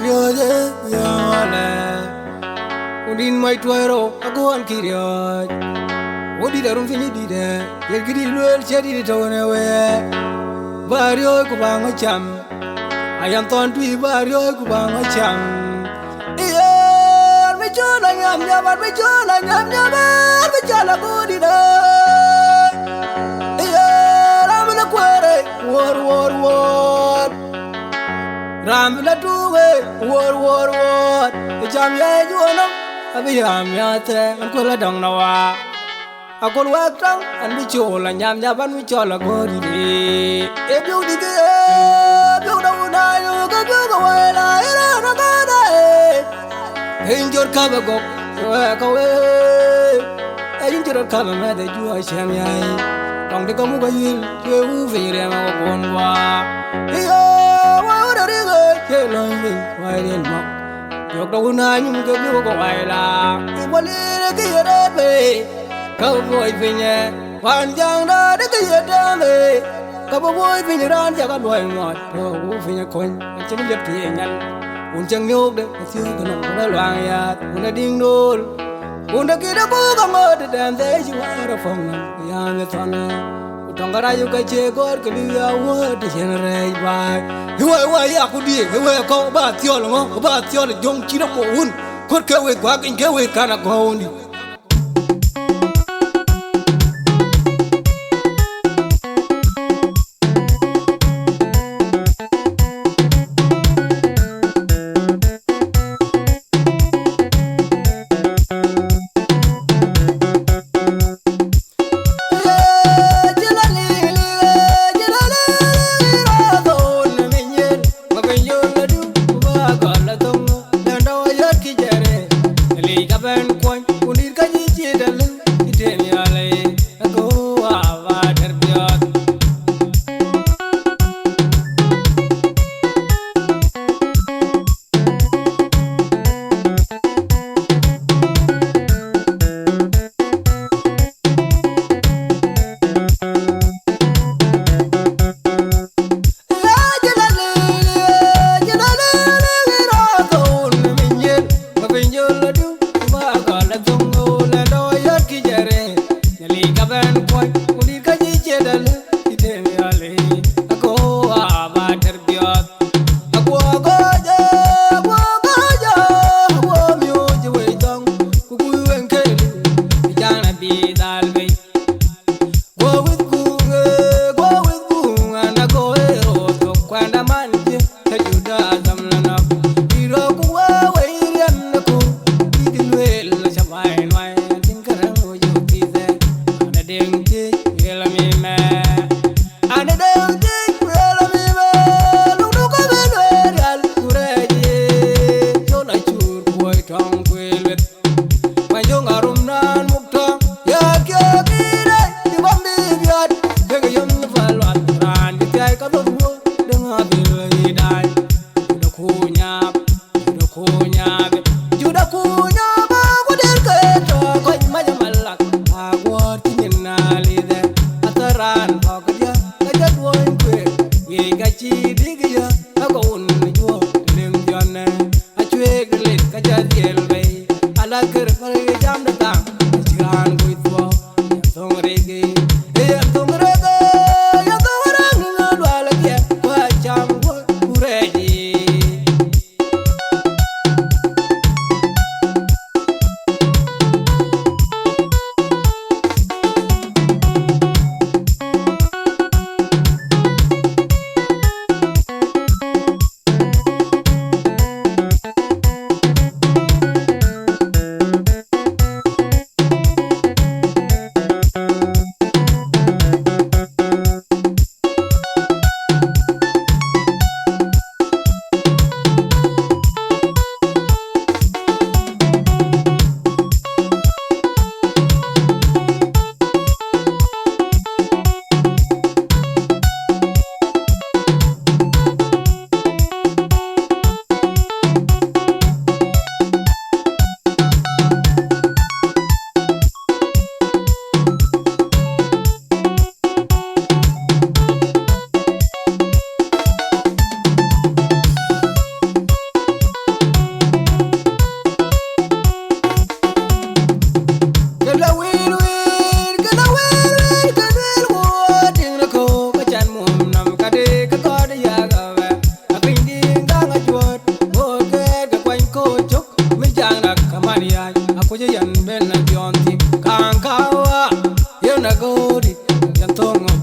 Kirioje yale Udin mai tuero aku an kirioj Odi darum fini dide Yer gidi luel chedi di tawone we Bario ku bango cham Ayam ton tui bario ku bango cham Iyer me chola nyam nyaman me chola nyam nyaman me chola gudi da Iyer amna kwere war Ramla tuwe war Jam ye juano Abiyam yate Ankola dong nawa Akol waktang Anbi chola nyam nyaban mi chola godi di Ebyu di ke Ebyu da unayo Kabyu ka wela Ira na kada Hinjor kaba gok Kawe Hinjor kaba mada juwa shem yai Tong di kamu bayil Kwe ufire ma wakonwa Iyo Wawada riga Kelong mi Wailin mak Yok da unayo Kabyu ka wela Iwalire kiyerebe Kau boy pinya, panjang dah dekat dame. Kau boy pinya ran jaga boy ngot. Kau pinya koin, macam ni jadi nyan. Unjang nyok deh, masih kena kena luang ya. Una ding dul, una kita kau kamu dedam deh jiwa rafongan. Yang etana, utang karayu kace kor kelia wah di sana ray bay. Hewa ya aku dia, hewa kau batiol ngoh, batiol jong kira mohun. Kor kewe gua kewe kana kau ni.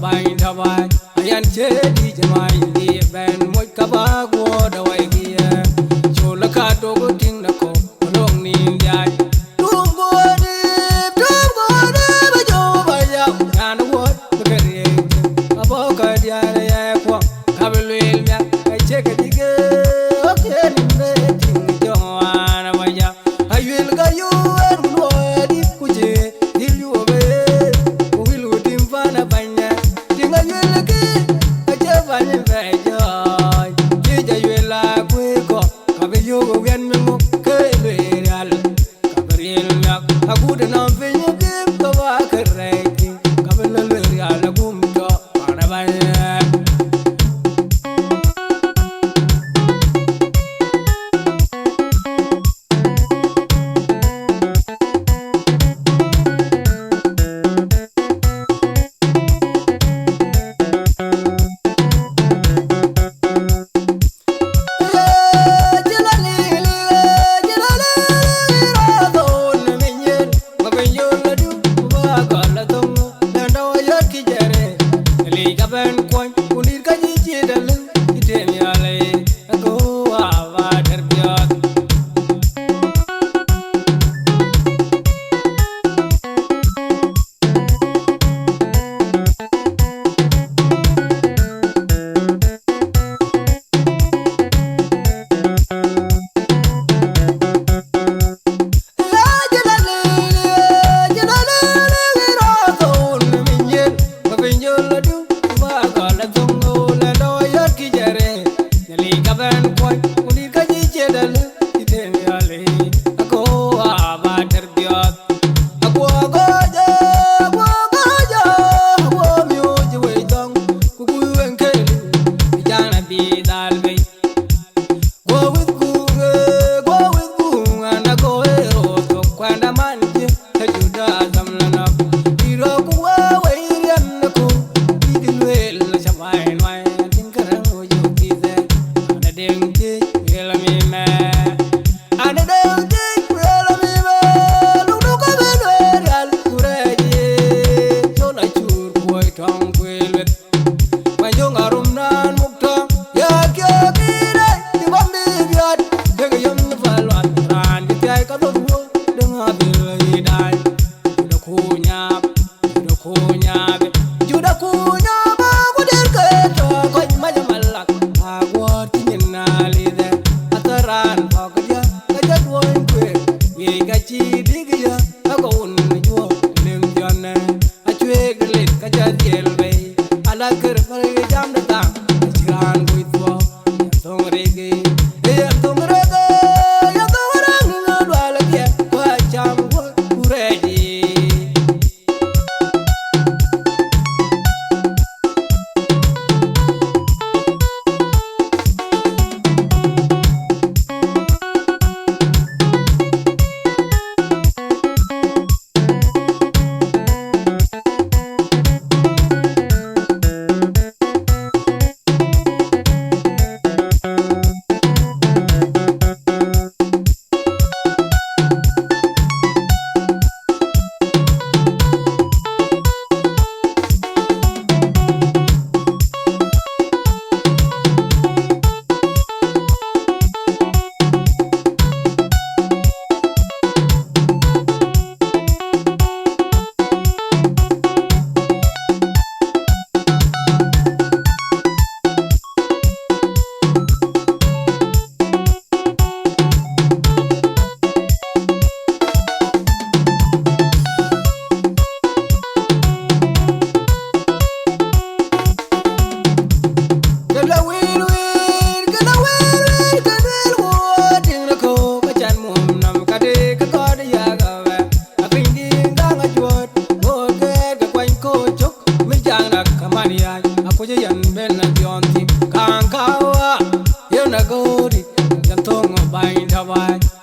bain thabai ayan che di jamai di ben moi kaba go da wai gi chola ka to go ting na ko long ni ya tum go de ba jo ba ya na wo ba re abo ka dia ya ko ka belwel mya ai che ka dige o ke ni be ting jo ana ba ya ayul ga yu en lo di ku je dil yu be ko wil dim va na banya tinga yul ki a je va ni be jo ki je yul la ku ko ka be yu go gen me mo ke le real ka be real na aku de na be ni ke ka ba ka re ki ka be le real na gum jo ana ba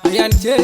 Ayan che